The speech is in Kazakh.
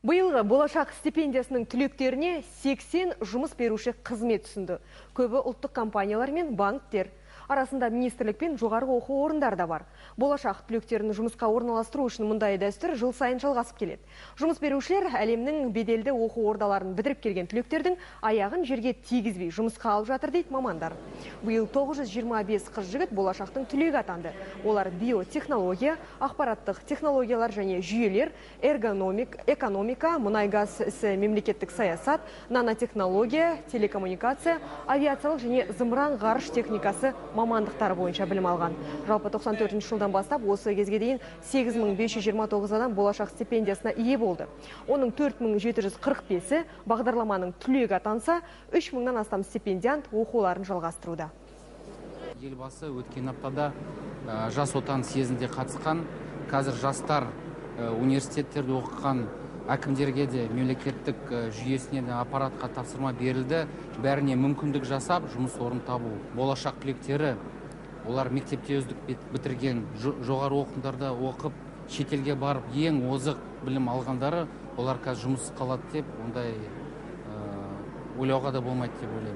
Биылғы болашақ стипендиясының түлектеріне 80 жұмыс беруші қызмет ұсынды. Көбі ұлттық компаниялар мен банктер. Арасында министрлік пен жоғарғы оқу орындар да бар. Болашақ түлектерін жұмысқа орналастыру үшін мұндай дәстүр жыл сайын жалғасып келеді. Жұмыс берушілер әлемнің беделді оқу ордаларын бітіріп келген түлектердің аяғын жерге тигізбей жұмысқа алып жатыр дейді мамандар. Биыл 925 қыз-жігіт болашақтың түлегі атанды. Олар биотехнология, ақпараттық технологиялар және жүйелер, экономика, мұнай-газ ісі, мемлекеттік саясат, нанотехнология, телекоммуникация, авиациялық және зымыран ғарыш техникасы мамандықтары бойынша білім алған. Жалпы 94 жылдан бастап осы кезге дейін 8529 адам болашақ стипендиясына ие болды. Оның 4745-і бағдарламаның түлегі атанса, 3000-нан астам стипендиант оқуларын жалғастыруда. Елбасы өткен аптада жас отан съезінде қатысқан, қазір жастар университеттерде оқыған әкімдерге де мемлекеттік жүйесіне де аппаратқа тапсырма берілді. Бәріне мүмкіндік жасап, жұмыс орын табу. Болашақ түлектері, олар мектепте үздік бітірген, жоғары оқуларда оқып, шетелге барып, ең озық білім алғандары, олар қазір жұмыс қалады деп, ондай ойлауға да болмайды деп ойлаймын.